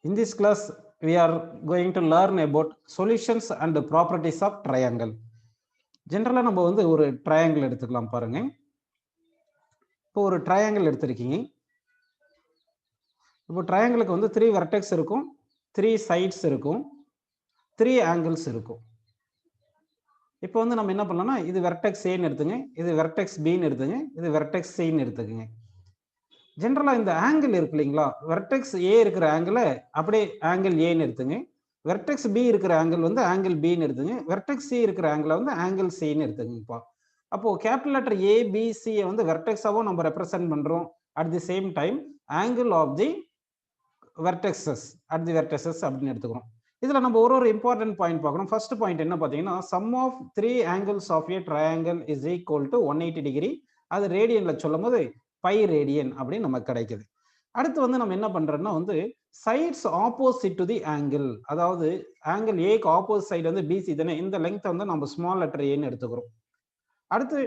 In this class, we are going to learn about solutions and properties of triangle. Generally, நம்ம வந்து ஒரு triangle எடுத்துக்கலாம் பாருங்க. இப்போ ஒரு triangle எடுத்திருக்கீங்க. இப்போ triangleக்கு வந்து 3 vertex இருக்கும், 3 sides இருக்கும், 3 angles இருக்கும். இப்போ வந்து நம்ம என்ன பண்ணலாம்னா இது vertex A ன்னு எடுத்துங்க, இது vertex B ன்னு எடுத்துங்க, இது vertex C ன்னு எடுத்துக்கங்க. ஜெனரலா இந்த ஆங்கிள் இருக்கு இல்லைங்களா, வெர்டெக்ஸ் ஏ இருக்கிற ஆங்கிளை அப்படியே ஆங்கிள் ஏன்னு எடுத்துங்க, வெர்டெக்ஸ் பி இருக்கிற ஆங்கிள் வந்து ஆங்கிள் பின்னு எடுத்துங்க, வெர்டெக்ஸ் சி இருக்கிற ஆங்கிளை வந்து ஆங்கிள் சின்னு எடுத்துங்கப்பா. அப்போ capital letter A B C வந்து வெர்டெக்ஸாவும் நம்ம ரெப்ரசென்ட் பண்றோம், at the same time angle of the vertices at the vertices அப்படின்னு எடுத்துக்கிறோம். இதுல நம்ம ஒரு இம்பார்ட்டன்ட் பாயிண்ட் பார்க்கணும். ஃபர்ஸ்ட் பாயிண்ட் என்ன பார்த்தீங்கன்னா, sum of 3 angles of a triangle is equal to 180 degree. அது ரேடியன்ல சொல்லும் போது பை ரேடியன் அப்படின்னு நமக்கு கிடைக்குது. அடுத்து வந்து நம்ம என்ன பண்றோம்னா வந்து sides opposite to the angle, அதாவது ஆங்கிள் ஏக்கு ஆப்போசிட் சைடு வந்து பிசி தானே, இந்த லெங்த் வந்து நம்ம ஸ்மால் லெட்டர் ஏன்னு எடுத்துக்கிறோம். அடுத்து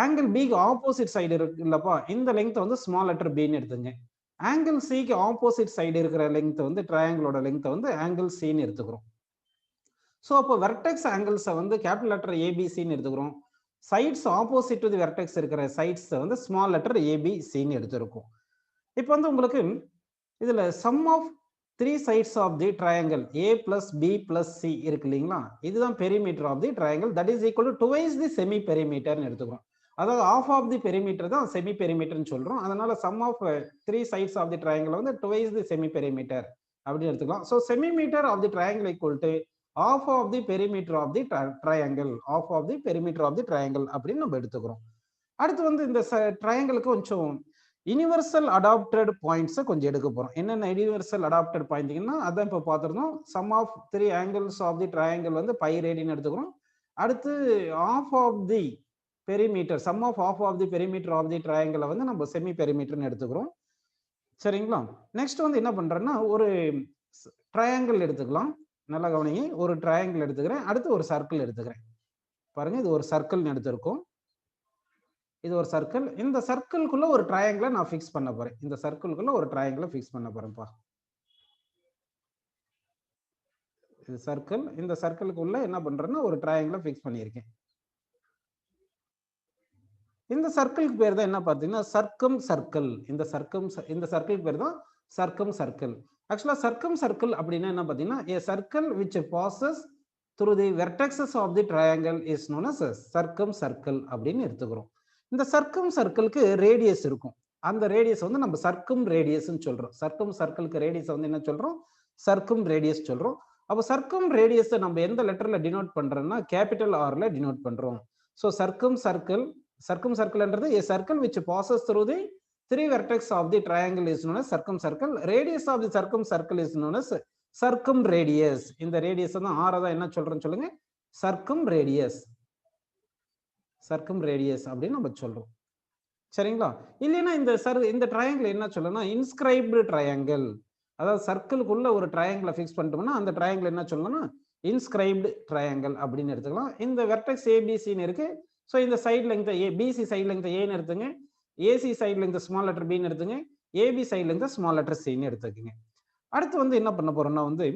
ஆங்கிள் பிக்கு ஆப்போசிட் சைடு இருக்கு இல்லப்பா, இந்த லெங்த் வந்து ஸ்மால் லெட்டர் பின்னு எடுத்துங்க. ஆங்கிள் சிக்கு ஆப்போசிட் சைடு இருக்கிற லெங்த் வந்து ட்ரையாங்கிளோட லெங்த் வந்து ஆங்கிள் சின்னு எடுத்துக்கிறோம். ஸோ அப்போ வெர்டெக்ஸ் ஆங்கிள்ஸை வந்து கேபிட்டல் லெட்டர் ஏபிசின்னு எடுத்துக்கிறோம். Sides opposite to the vertex இருக்கிற சைட்ஸ் வந்து ஸ்மால் லெட்டர் ஏபிசின்னு எடுத்திருக்கும். இப்போ வந்து உங்களுக்கு இதுல sum of 3 sides of the triangle A plus B plus C இருக்கு இல்லைங்களா, இதுதான் perimeter of the triangle, that is equal to twice the semi பெரிமீட்டர்னு எடுத்துக்கிறோம். அதாவது ஆஃப் ஆஃப் தி பெரிமீட்டர் தான் செமி பெரிமீட்டர்னு சொல்றோம். அதனால sum of 3 sides of the triangle வந்து டுவைஸ் தி செமி பெரிமீட்டர் அப்படின்னு எடுத்துக்கலாம். So semi metre of the triangle equal to half of the perimeter of the triangle, half of the perimeter of the triangle அப்படின்னு நம்ம எடுத்துக்கிறோம். அடுத்து வந்து இந்த ட்ரையாங்கிளுக்கு கொஞ்சம் யூனிவர்சல் அடாப்டட் பாயிண்ட்ஸ் கொஞ்சம் எடுக்க போறோம். என்னென்ன யூனிவர்சல் அடாப்டட் பாயிண்ட்னா அதான் இப்போ பார்த்துருந்தோம். Sum of 3 angles of the triangle வந்து பை ரேடியன் எடுத்துக்கிறோம். அடுத்து half of the perimeter, sum of half of the perimeter of the triangle வந்து நம்ம செமி பெரிமீட்டர்னு எடுத்துக்கிறோம். சரிங்களா? நெக்ஸ்ட் வந்து என்ன பண்றேன்னா ஒரு ட்ரையாங்கிள் எடுத்துக்கலாம். நல்லா கவனிங்க, ஒரு ட்ரையாங்கிள் எடுத்துக்கிறேன், அடுத்து ஒரு சர்க்கிள் எடுத்துக்கிறேன். பாருங்க, இது ஒரு சர்க்கிள் எடுத்திருக்கோம், இது ஒரு சர்க்கிள். இந்த சர்க்கிள்குள்ள ஒரு ட்ரையாங்கிளை நான் ஃபிக்ஸ் பண்ண போறேன். இந்த சர்க்கிள்குள்ள ஒரு ட்ரையாங்கிளை ஃபிக்ஸ் பண்ண போறேன்ப்பா. இது சர்க்கிள், இந்த சர்க்கிள்குள்ள என்ன பண்றேன்னா ஒரு ட்ரையாங்கிளை ஃபிக்ஸ் பண்ணியிருக்கேன். இந்த சர்க்கிளுக்கு பேர் தான் என்ன பார்த்தீங்கன்னா சர்க்கம் சர்க்கிள். இந்த சர்க்கிளுக்கு பேர் தான் சர்க்கம் சர்க்கிள். ஆக்சுவலா சர்க்கம் சர்க்கிள் அப்படின்னா என்ன பார்த்தீங்கன்னா a circle which passes through the vertices of the triangle is known as Sargam circle அப்படின்னு எடுத்துக்கிறோம். இந்த சர்க்கம் சர்க்கிளுக்கு ரேடியஸ் இருக்கும், அந்த ரேடியஸ் வந்து நம்ம சர்க்கம் ரேடியஸ்ன்னு சொல்றோம். சர்க்கம் சர்க்கிளுக்கு ரேடியஸ் வந்து என்ன சொல்றோம், சர்க்கம் ரேடியஸ் சொல்றோம். அப்போ சர்க்கம் ரேடியஸை நம்ம எந்த லெட்டர்ல டினோட் பண்றோம்னா கேபிட்டல் ஆர்ல டினோட் பண்றோம். ஸோ சர்க்கம் சர்க்கிள்ன்றது a circle which passes through the 3 vertex of the triangle is known as circumcircle. Radius of the circumcircle is known as circumradius. இந்த ரேடியஸ் தான் ஆர் தான் என்ன சொல்றோம்னு சொல்லுங்க, circumradius. circumradius அப்படின்னு நம்ம சொல்றோம். சரிங்களா? இல்லைன்னா இந்த ட்ரையாங்கிள் என்ன சொல்லணும்னா இன்ஸ்கிரைப்டு ட்ரையாங்கிள். அதாவது சர்க்கிளுக்குள்ள ஒரு ட்ரையாங்கிளை ஃபிக்ஸ் பண்ணிட்டோம்னா அந்த ட்ரையாங்கிள் என்ன சொல்லணும்னா இன்ஸ்கிரைப்டு ட்ரையாங்கிள் அப்படின்னு எடுத்துக்கலாம். இந்த வெர்டெக்ஸ் ஏபிசின்னு இருக்கு. ஸோ இந்த side length BC side length ஏன்னு எடுத்துங்க, AC side length small letter பின்னு எடுத்துங்க, AB side length small letter சின்னு எடுத்துக்கங்க. அடுத்து வந்து என்ன பண்ண போறோம்னா வந்து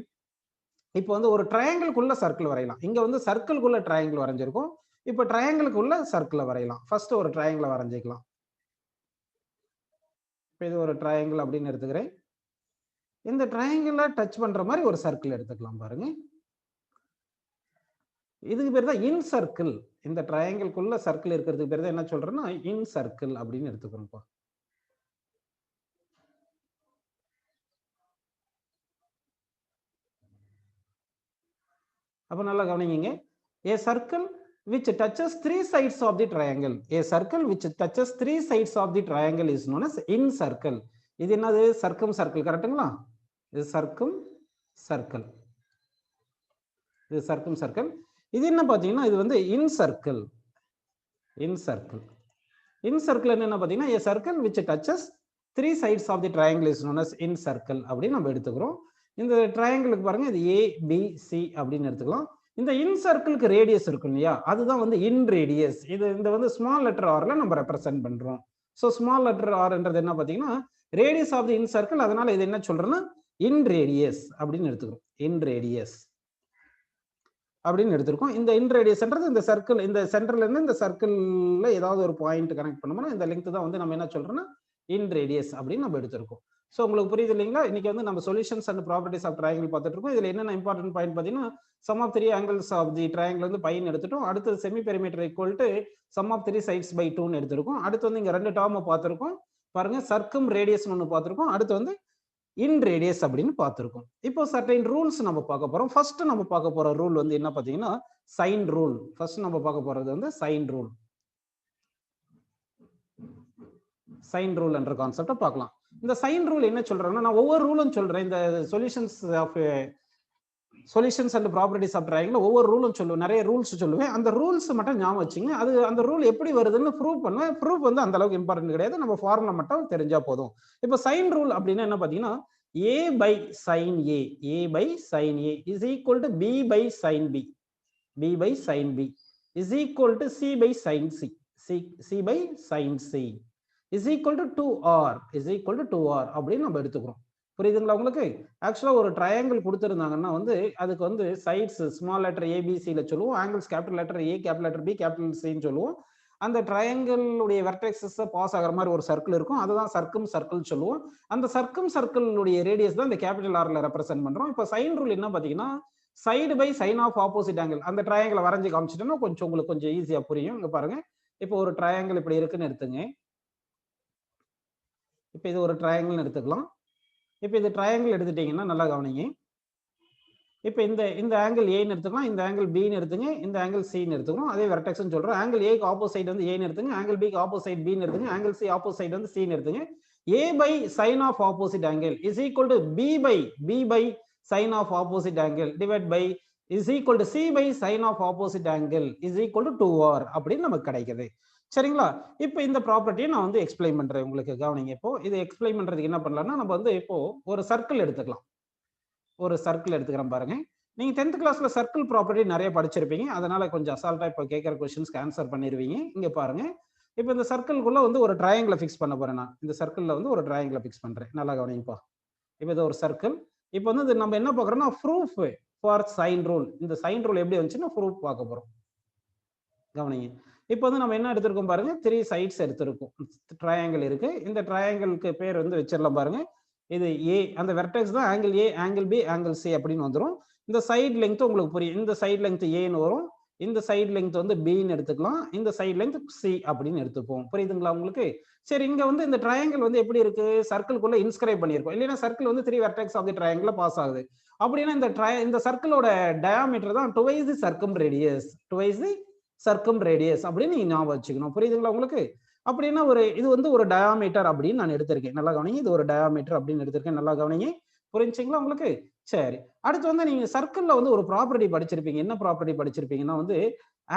இப்போ வந்து ஒரு ட்ரையாங்கிள்குள்ள சர்க்கிள் வரையலாம். இங்க வந்து சர்க்கிள்குள்ள ட்ரையாங்கிள் வரைஞ்சிருக்கும், இப்போ ட்ரையாங்கிள்குள்ள சர்க்கிளை வரையலாம். ஃபர்ஸ்ட் ஒரு ட்ரையாங்கிளை வரைஞ்சிக்கலாம். இப்போ இது ஒரு ட்ரையாங்கிள் அப்படின்னு எடுத்துக்கிறேன். இந்த ட்ரையாங்கிளை டச் பண்ற மாதிரி ஒரு சர்க்கிள் எடுத்துக்கலாம். பாருங்க, இதுக்கு பேர் தான் இன் சர்க்கிள். இந்த ட்ரையாங்கிள்குள்ள சர்க்கிள் இருக்கிறதுக்கு பேர் தான் என்ன சொல்றேன்னா இன் சர்க்கிள் அப்படின்னு எடுத்துக்கிறோம்ப்பா. அப்ப நல்லா கவனிங்க, a circle which touches 3 sides of the triangle, a circle which touches 3 sides of the triangle is known as in circle. இது என்னது, சர்க்கம் சர்க்கிள். கரெக்ட்டுங்களா? இது சர்க்கம் சர்க்கிள், இது சர்க்கம் சர்க்கிள். இது என்ன பார்த்தீங்கன்னா இது வந்து இன் சர்க்கிள். இன் சர்க்கிள், இன் சர்க்கிள் என்ன பார்த்தீங்கன்னா a circle which touches 3 sides of the triangle is known as in circle அப்படின்னு நம்ம எடுத்துக்கிறோம். இந்த ட்ரையாங்கிளுக்கு பாருங்க, இது ஏ பி சி அப்படின்னு எடுத்துக்கலாம். இந்த இன் சர்க்கிளுக்கு ரேடியஸ் இருக்கும் இல்லையா, அதுதான் வந்து இன் ரேடியஸ். இந்த வந்து ஸ்மால் லெட்டர் ஆர்ல நம்ம ரெப்ரசென்ட் பண்றோம். ஸோ ஸ்மால் லெட்டர் ஆர்ன்றது என்ன பார்த்தீங்கன்னா radius of the incircle. அதனால இது என்ன சொல்றேன்னா இன் ரேடியஸ் அப்படின்னு எடுத்துக்கிறோம். இன் ரேடியஸ் அப்படின்னு எடுத்திருக்கோம். இந்த இன் ரேடியஸ்ன்றது இந்த சர்க்கிள், இந்த சென்டர்ல இருந்து இந்த சர்க்கிள்ல ஏதாவது ஒரு பாயிண்ட் கனெக்ட் பண்ணோம்னா இந்த லெங்த் தான் வந்து நம்ம என்ன சொல்றோம்னா இன் ரேடியஸ் அப்படின்னு நம்ம எடுத்திருக்கோம். ஸோ உங்களுக்கு புரியுது இல்லைங்களா? இன்னைக்கு வந்து நம்ம solutions and properties of triangle பார்த்துட்டு இருக்கோம். இதுல என்னென்ன இம்பார்ட்டன்ட் பாயிண்ட் பார்த்தீங்கன்னா sum of 3 angles of the triangle வந்து பைன்னு எடுத்துட்டோம். அடுத்து semi perimeter equal to sum of 3 sides by 2ன்னு எடுத்திருக்கோம். அடுத்து வந்து இங்க ரெண்டு டேர்மை பார்த்திருக்கோம் பாருங்க, சர்க்கம் ரேடியஸ் ஒன்று பார்த்திருக்கோம். அடுத்து வந்து இன் ரேடியஸ் அப்படின்னு பார்த்திருக்கோம். இப்போ சர்டைன் ரூல்ஸ் நம்ம பார்க்க போறோம். ஃபர்ஸ்ட் நம்ம பார்க்க போற ரூல் வந்து என்ன பார்த்தீங்கன்னா சைன் ரூல். ஃபர்ஸ்ட் நம்ம பார்க்க போறது வந்து சைன் ரூல். சைன் ரூல் என்ற கான்செப்டை பார்க்கலாம். இந்த சைன் ரூல் என்ன சொல்றாங்கன்னா, நான் ஒவ்வொரு ரூலும் சொல்றேன். இந்த solutions and properties of triangle ஒவ்வொரு ரூலும் சொல்லுவேன், நிறைய ரூல்ஸ் சொல்லுவேன். அந்த ரூல்ஸ் மட்டும் ஞாபகம் வச்சுங்க. அது அந்த ரூல் எப்படி வருதுன்னு ப்ரூவ் பண்ணுவேன். ப்ரூவ் வந்து அந்த அளவுக்கு இம்பார்ட்டன்ட் கிடையாது, நம்ம ஃபார்முலா மட்டும் தெரிஞ்சா போதும். இப்போ சைன் ரூல் அப்படின்னா என்ன பார்த்தீங்கன்னா a by sin a is equal to b by sin b is equal to c by sin c by sin c is equal to 2r அப்படின்னு நம்ம எடுத்துக்கிறோம். புரியுதுங்களா உங்களுக்கு? ஆக்சுவலா ஒரு ட்ரையாங்கிள் கொடுத்துருந்தாங்கன்னா வந்து அதுக்கு வந்து சைட்ஸ் ஸ்மால் லெட்டர் ஏபிசியில சொல்லுவோம், angles capital letter A, capital letter B, capital சின்னு சொல்லுவோம். அந்த ட்ரையாங்கிளுடைய வெர்டெக்ஸஸ் பாஸ் ஆகிற மாதிரி ஒரு சர்க்கிள் இருக்கும், அதுதான் சர்க்கம் சர்க்கிள் சொல்லுவோம். அந்த சர்க்கம் சர்க்கிளுடைய ரேடியஸ் தான் இந்த கேபிட்டல் ஆர்ல ரெப்ரசென்ட் பண்றோம். இப்போ சைன் ரூல் என்ன பாத்தீங்கன்னா side by sine of opposite angle. அந்த ட்ரையாங்கிளை வரைஞ்சி காமிச்சிட்டோம்னா கொஞ்சம் உங்களுக்கு கொஞ்சம் ஈஸியா புரியும். இங்க பாருங்க, இப்போ ஒரு ட்ரையாங்கிள் இப்படி இருக்குன்னு எடுத்துங்க. இப்போ இது ஒரு ட்ரையாங்கிள் எடுத்துக்கலாம். இப்போ இந்த ட்ரையாங்கிள் எடுத்துட்டீங்கன்னா நல்லா கவனிங்க. இப்போ இந்த ஆங்கிள் ஏன்னு எடுத்துக்கலாம், இந்த ஆங்கிள் பின்னு எடுத்துங்க, இந்த ஆங்கிள் சின்னு எடுத்துக்கணும். அதே வெர்டெக்ஸ்னு சொல்றோம். ஆங்கிள் ஏக்கு ஆப்போசைட் வந்து ஏன்னு எடுத்துங்க, ஆங்கிள் பிக்கு ஆப்போசைட் பின்னு எடுத்துங்க, ஆங்கிள் சி ஆப்போசைட் வந்து சின்னு எடுத்துங்க. a by sin of opposite angle is equal to b by sin of opposite angle divided by is equal to c by sin of opposite angle is equal to 2r அப்படின்னு நமக்கு கிடைக்குது. சரிங்களா? இப்போ இந்த ப்ராப்பர்ட்டியை நான் வந்து எக்ஸ்பிளைன் பண்றேன் உங்களுக்கு, கவனிங்க. இப்போ இதை எக்ஸ்பிளைன் பண்றதுக்கு என்ன பண்ணலாம்னா நம்ம வந்து இப்போ ஒரு சர்க்கிள் எடுத்துக்கலாம். ஒரு சர்க்கிள் எடுத்துக்கிறேன் பாருங்க. நீங்க 10th கிளாஸ்ல சர்க்கிள் ப்ராப்பர்ட்டி நிறைய படிச்சிருப்பீங்க, அதனால கொஞ்சம் அசால்ட்டா இப்போ கேட்கிற क्वेश्चंसக்கு ஆன்சர் பண்ணிடுவீங்க. இங்க பாருங்க, இப்போ இந்த சர்க்கிள்குள்ள வந்து ஒரு ட்ரையாங்கிளை ஃபிக்ஸ் பண்ண போறேன். நான் இந்த சர்க்கிள்ல வந்து ஒரு ட்ரையாங்கிளை ஃபிக்ஸ் பண்றேன். நல்லா கவனிங்கப்பா. இப்போ இது ஒரு சர்க்கிள். இப்போ வந்து நம்ம என்ன பார்க்கறோம்னா ப்ரூஃப் ஃபார் சைன் ரூல். இந்த சைன் ரூல் எப்படி வந்துச்சுன்னா ப்ரூஃப் பார்க்க போறோம். கவனிங்க. இப்போ வந்து நம்ம என்ன எடுத்திருக்கோம் பாருங்க, 3 சைட்ஸ் எடுத்திருக்கோம். ட்ரையாங்கிள் இருக்கு. இந்த ட்ரையாங்கிளுக்கு பேர் வந்து வச்சிடலாம் பாருங்க. இது ஏ, அந்த வெர்டெக்ஸ் தான் angle A, angle B, angle C அப்படின்னு வந்துடும். இந்த சைடு லெங்த் உங்களுக்கு புரியும். இந்த சைடு லெங்த் ஏன்னு வரும், இந்த சைடு லெங்த் வந்து பின்னு எடுத்துக்கலாம், இந்த சைடு லெங்த் சி அப்படின்னு எடுத்துப்போம். புரியுதுங்களா உங்களுக்கு? சரி, இங்க வந்து இந்த ட்ரையாங்கிள் வந்து எப்படி இருக்கு, சர்க்கிள்குள்ள இன்ஸ்கிரைப் பண்ணியிருக்கோம். இல்லைன்னா சர்க்கிள் வந்து 3 vertex of the triangle pass ஆகுது. அப்படின்னா இந்த சர்க்கிளோட டயாமீட்டர் தான் டுவைஸ் தி சர்க்கம் ரேடியஸ் அப்படின்னு நீங்க ஞாபகம் வச்சுக்கணும். புரியுதுங்களா உங்களுக்கு? அப்படின்னா இது வந்து ஒரு டயாமீட்டர் அப்படின்னு நான் எடுத்திருக்கேன். நல்லா கவனிங்க. இது ஒரு டயாமீட்டர் அப்படின்னு எடுத்திருக்கேன். நல்லா கவனிங்க. புரிஞ்சுங்களா உங்களுக்கு? சரி, அடுத்து வந்து நீங்க சர்க்கிள்ல வந்து ஒரு ப்ராப்பர்ட்டி படிச்சிருப்பீங்க. என்ன ப்ராப்பர்ட்டி படிச்சிருப்பீங்கன்னா வந்து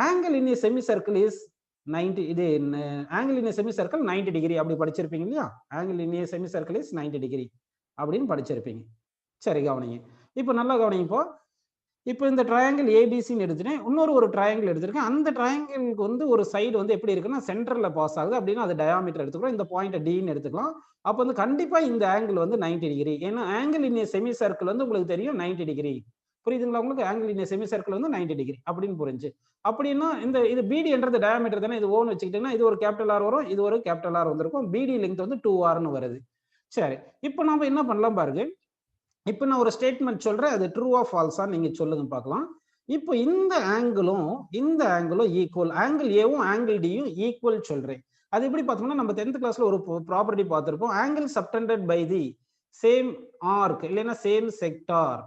angle in a semi circle is 90, இது ஆங்கிள் இன் எ செமி சர்க்கிள் 90 டிகிரி அப்படி படிச்சிருப்பீங்க இல்லையா? Angle in a semi circle is 90 degree அப்படின்னு படிச்சிருப்பீங்க. சரி, கவனிங்க. இப்போ நல்லா கவனிங்க. இப்போ இந்த ட்ரையாங்கிள் ஏபிசின்னு எடுத்துட்டேன், இன்னொரு ஒரு ட்ரையாங்கிள் எடுத்திருக்கேன். அந்த ட்ரையாங்கிளுக்கு வந்து ஒரு சைடு வந்து எப்படி இருக்குன்னா சென்டர்ல பாஸ் ஆகுது அப்படின்னா அது டயாமீட்டர் எடுத்துக்கிறோம். இந்த பாயிண்ட் டின்னு எடுத்துக்கலாம். அப்போ வந்து கண்டிப்பா இந்த ஆங்கிள் வந்து 90 டிகிரி. ஏன்னா ஆங்கிள் இன் ஏ செமி சர்க்கிள் வந்து உங்களுக்கு தெரியும் 90 டிகிரி. புரியுதுங்களா உங்களுக்கு? ஆங்கிள் இன் ஏ செமி சர்க்கிள் வந்து 90 டிகிரி அப்படின்னு புரிஞ்சு. அப்படின்னா இது பிடி என்றது டயாமீட்டர் தானே, இது ஓன்னு வச்சுக்கிட்டீங்கன்னா இது ஒரு கேபிட்டல் ஆர் வரும், இது ஒரு கேபிட்டல் ஆர் வந்திருக்கும். பிடி லெங்த் வந்து 2rன்னு வருது. சரி, இப்போ நாம என்ன பண்ணலாம் பாருங்க. இப்போ நான் ஒரு ஸ்டேட்மெண்ட் சொல்றேன், அது ட்ரூவா ஃபால்ஸா நீங்க சொல்லுங்க பார்க்கலாம். இப்போ இந்த ஆங்கிளும் ஈக்குவல், ஆங்கிள் ஏவும் ஆங்கிள் டியும் ஈக்குவல் சொல்றேன். அது எப்படி பார்த்தோம்னா நம்ம 10th கிளாஸ்ல ஒரு ப்ராப்பர்ட்டி பார்த்திருப்போம். Angle subtended by the same arc இல்லைன்னா சேம் செக்டார்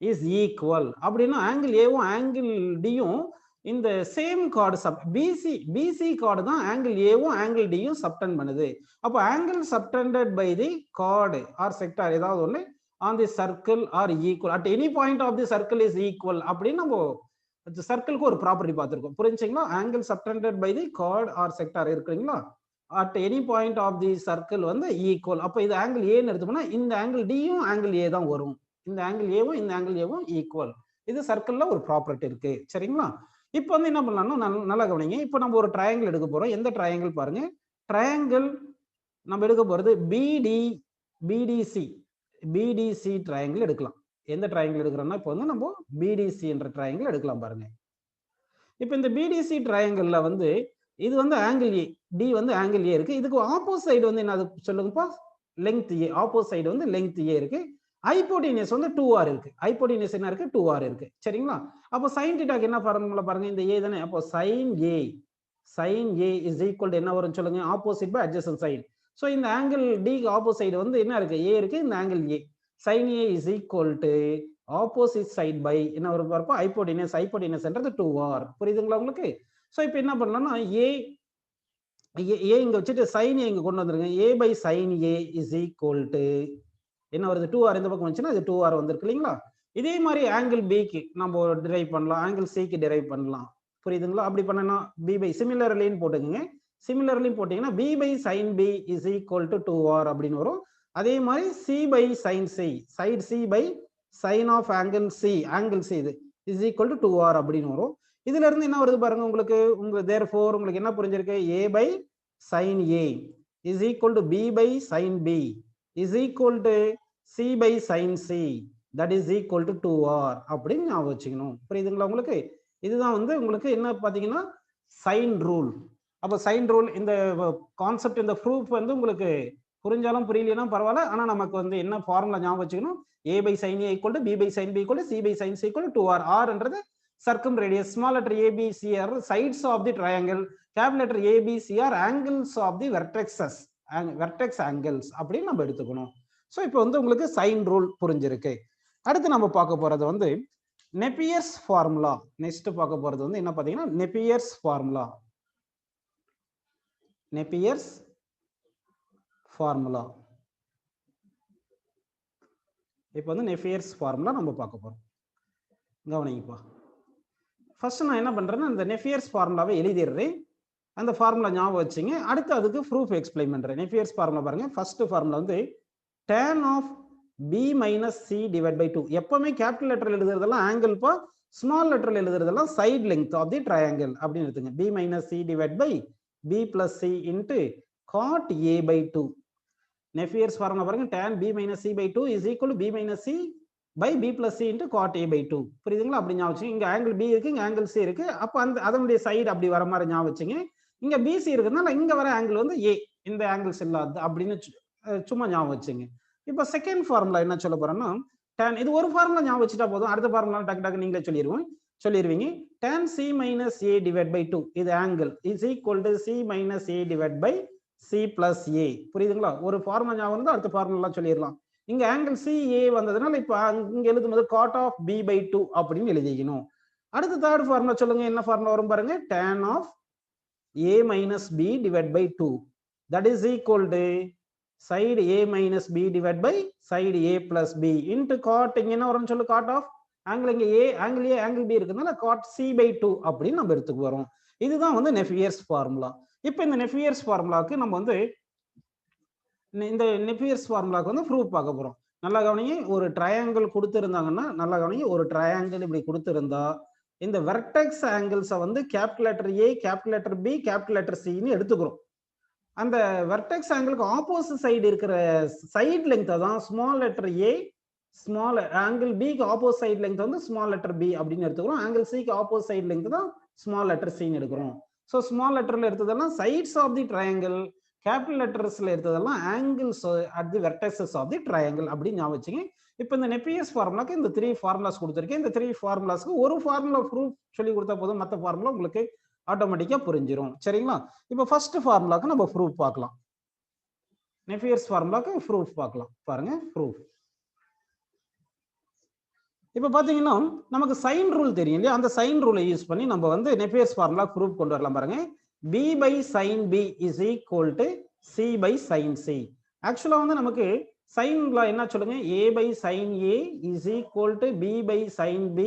இஸ் ஈக்குவல் அப்படின்னா ஆங்கிள் ஏவும் ஆங்கிள் டியும் இந்த சேம் கார்டு பிசி கார்டு தான் ஆங்கிள் ஏவும் ஆங்கிள் டியும் சப்டெண்ட் பண்ணுது. அப்போ angle subtended by the chord or sector ஏதாவது ஒன்று on the circle are equal at any point of the circle is equal அப்படின்னு நம்ம சர்க்கிளுக்கு ஒரு ப்ராப்பர்ட்டி பார்த்திருக்கோம். புரிஞ்சுங்களா? Angle subtended by the chord or sector இருக்குங்களா, at any point of the circle வந்து equal. அப்போ இது ஆங்கிள் ஏன்னு எடுத்தோம்னா இந்த ஆங்கிள் டியும் ஆங்கிள் ஏ தான் வரும். இந்த ஆங்கிள் ஏவும் இந்த ஆங்கிள் ஏவும் ஈக்குவல். இது சர்க்கிள்ல ஒரு ப்ராப்பர்ட்டி இருக்கு. சரிங்களா? இப்போ வந்து என்ன பண்ணலாம்னா நல்லா கவனிங்க. இப்போ நம்ம ஒரு ட்ரையாங்கிள் எடுக்க போறோம். எந்த ட்ரையாங்கிள் பாருங்க, ட்ரையாங்கிள் நம்ம எடுக்க போறது பிடிசி. பிடிசி ட்ரையாங்கிள் எடுக்கலாம். எந்த ட்ரையாங்கிள் எடுக்கிறோம்னா இப்போ வந்து நம்ம பிடிசி என்ற ட்ரையாங்கிள் எடுக்கலாம் பாருங்க. இப்போ இந்த பிடிசி ட்ரையாங்கிள்ல வந்து இது வந்து ஆங்கிள் ஏ, டி வந்து ஆங்கிள் ஏ இருக்கு. இதுக்கு ஆப்போசிட் சைடு வந்து என்ன சொல்லுங்கப்பா? லெங்த் ஏ. ஆப்போசிட் சைடு வந்து லெங்த் ஏ இருக்கு. ஹைபோடெனியஸ் வந்து 2r இருக்கு. ஹைபோடெனியஸ் என்ன இருக்கு? 2r இருக்கு. சரிங்களா? அப்போ sin θ என்ன ஃபார்முலா பாருங்க, இந்த a தானே. அப்போ sin a is equal to என்ன வரும் சொல்லுங்க? Opposite by adjacent side. So இந்த ஆங்கிள் d க்கு ஆப்போசிட் சைடு வந்து என்ன இருக்கு? a இருக்கு. இந்த angle a. sin a is equal to opposite side by என்ன வரும் பாருப்பா? ஹைபோடெனியஸ்ன்றது 2r. புரியுதுங்களா உங்களுக்கு? சோ இப்போ என்ன பண்ணலாம்னா a இங்க வச்சுட்டு sin a இங்க கொண்டு வந்துருங்க. a by sin a is equal to என்ன வருது? 2r இந்த பக்கம் வந்துச்சுன்னா அது 2r வந்திருக்கு இல்லைங்களா? இதே மாதிரி ஆங்கிள் b க்கு நம்ம டிரைவ் பண்ணலாம், ஆங்கிள் c க்கு டிரைவ் பண்ணலாம். புரியுதுங்களா? அப்படி பண்ணனா b by சிமிலர்லின்னு போட்டுக்கங்க. சிமிலர்லி போட்டீங்கன்னா b by sin b is equal to 2r அப்படின்னு வரும். அதே மாதிரி c by sin c, side c by sin of angle c, angle c இது is equal to 2r அப்படின்னு வரும். இதுல இருந்து என்ன வருது பாருங்க உங்களுக்கு, therefore உங்களுக்கு என்ன புரிஞ்சிருக்கு? a by sin a is equal to b by sin b is equal to c by sin c that is equal to 2r அப்படின்னு ஞாபகம் வச்சுக்கணும். புரியுதுங்களா உங்களுக்கு? இதுதான் வந்து உங்களுக்கு என்ன பாத்தீங்கன்னா சைன் ரூல். அப்ப சைன் ரூல் இந்த கான்செப்ட், இந்த ப்ரூஃப் வந்து உங்களுக்கு புரிஞ்சாலும் புரியலைன்னா பரவாயில்ல. ஆனா நமக்கு வந்து என்ன ஃபார்முலா ஞாபகம் வச்சுக்கணும்? a by sin a equal to b by sin b equal to c by sin c equal to 2r. r என்றது circumradius, small letter a b c are sides of the triangle, capital letter a b c are angles of the vertexes, vertex angles அப்படின்னு நம்ம எடுத்துக்கணும். So இப்போ வந்து உங்களுக்கு sign rule புரிஞ்சிருக்கு. அடுத்து நம்ம பார்க்க போறது வந்து நெப்பியர்ஸ் ஃபார்முலா. நெக்ஸ்ட் பார்க்க போறது வந்து என்ன பாத்தீங்கன்னா நெப்பியர்ஸ் ஃபார்முலா. நெப்பியர்ஸ் ஃபார்முலா. இப்போ வந்து நெப்பியர்ஸ் ஃபார்முலா நம்ம பார்க்க போறோம். கவனிங்கப்பா. ஃபர்ஸ்ட் நான் என்ன பண்றேன்னா இந்த நெப்பியர்ஸ் ஃபார்முலாவை எழுதிடுறேன். அந்த ஃபார்முலா ஞாபகம் வச்சுங்க. அடுத்து அதுக்கு ப்ரூஃப் எக்ஸ்பிளைன் பண்றேன். நெப்பியர்ஸ் ஃபார்முலா பாருங்க. ஃபர்ஸ்ட் ஃபார்முலா வந்து tan of b minus c divided by 2. எப்பவுமே கேபிட்டல் லெட்டர்ல எழுதுறதெல்லாம் ஆங்கிள் பா, ஸ்மால் லெட்டர்ல எழுதுறதெல்லாம் side length of the triangle அப்படின்னு எடுத்துங்க. b minus c divided by b plus c into cot a by 2. நெப்பியர்ஸ் formula பாருங்க. tan b minus c by 2 is equal to b minus c by b plus c into cot a by 2. புரியுதுங்களா? அப்படி ஞாபகம் வச்சுங்க. இங்க angle b இருக்கு, இங்க angle c இருக்கு. அப்ப அந்த அதனுடைய சைடு அப்படி வர மாதிரி ஞாபகம் வச்சுங்க. இங்க bc இருக்குதுனால இங்க வர ஆங்கிள் வந்து a, இந்த ஆங்கிள்ஸ் இல்லாது அப்படின்னு சும்மா ஞாபகம் வச்சுங்க. இப்போ செகண்ட் ஃபார்முலா என்ன சொல்ல போறேன்னா tan, இது ஒரு ஃபார்முலா ஞாபகம் வச்சுட்டா போதும். அடுத்த ஃபார்முலா டக்கு டக்கு நீங்களே சொல்லிடுவீங்க. tan c minus a divided by 2 இது angle is equal to c minus a divided by c plus a. புரியுதுங்களா? ஒரு ஃபார்முலா ஞாபகம் இருந்தா அடுத்த ஃபார்முலா சொல்லிடலாம். இங்க ஆங்கிள் சி ஏ வந்ததுனால இப்போ இங்க எழுதும்போது cot of b by 2 அப்படின்னு எழுதிக்கணும். அடுத்து தேர்ட் ஃபார்முலா சொல்லுங்க. என்ன ஃபார்முலா வரும் பாருங்க. tan of a minus b divided by 2 that is equal to side a minus b divided by side a plus b into cot, இங்க என்ன வரும்னு சொல்லு, cot of angle, இங்க a angle a angle b இருக்குதுனால cot c by 2 அப்படின்னு நம்ம எடுத்துக்கு வரோம். இதுதான் வந்து நெப்பியர்ஸ் ஃபார்முலா. இப்போ இந்த நெப்பியர்ஸ் ஃபார்முலாக்கு நம்ம வந்து இந்த நெப்பியர்ஸ் ஃபார்முலாக்கு வந்து ப்ரூஃப் பார்க்க போறோம். நல்லா கவனிங்க. ஒரு ட்ரையாங்கிள் கொடுத்திருந்தாங்கன்னா நல்லா கவனிங்க. ஒரு ட்ரையாங்கிள் இப்படி கொடுத்திருந்தா இந்த வெர்டெக்ஸ் ஆங்கிள்ஸை வந்து capital letter a, capital letter b, capital letter c ன்னு எடுத்துக்கிறோம். அந்த வெர்டெக்ஸ் ஆங்கிளுக்கு ஆப்போசிட் சைடு இருக்கிற சைடு லெங்த் தான் small letter a, small angle b க்கு ஆப்போசிட் சைடு லெங்த் வந்து ஸ்மால் லெட்டர் b அப்படின்னு எடுத்துக்கிறோம். ஆங்கிள் c க்கு ஆப்போசிட் சைடு லெங்த் தான் ஸ்மால் லெட்டர் c ன்னு எடுக்கிறோம். ஸோ ஸ்மால் லெட்டர்ல எடுத்ததெல்லாம் sides of the triangle, capital லெட்டர்ஸ்ல எடுத்ததெல்லாம் angles at the vertices of the triangle அப்படின்னு ஞாபகம் வச்சுங்க. இப்போ இந்த நெப்பியர்ஸ் ஃபார்முலாக்கு இந்த 3 ஃபார்முலாஸ் கொடுத்துருக்கேன். இந்த 3 ஃபார்முலாஸ்க்கு ஒரு ஃபார்முலா ப்ரூஃப் சொல்லி கொடுத்தா போதும், மற்ற ஃபார்முலா உங்களுக்கு ஆட்டோமேட்டிக்கா புரிஞ்சிடும். சரிங்களா? இப்போ ஃபர்ஸ்ட் ஃபார்முலாக்கு நம்ம ப்ரூஃப் பார்க்கலாம். நெப்பியர்ஸ் ஃபார்முலாக்கு ப்ரூஃப் பார்க்கலாம். பாருங்க ப்ரூஃப். இப்போ பாத்தீங்கன்னா நமக்கு சைன் ரூல் தெரியும் இல்லையா? அந்த சைன் ரூலை யூஸ் பண்ணி நம்ம வந்து நெப்பியர்ஸ் ஃபார்முலா ப்ரூஃப் கொண்டு வரலாம். பாருங்க. b by sin b is equal to c by sin c. ஆக்சுவலா வந்து நமக்கு சைன்ல என்ன சொல்லுங்க? a by sin a is equal to b by sin b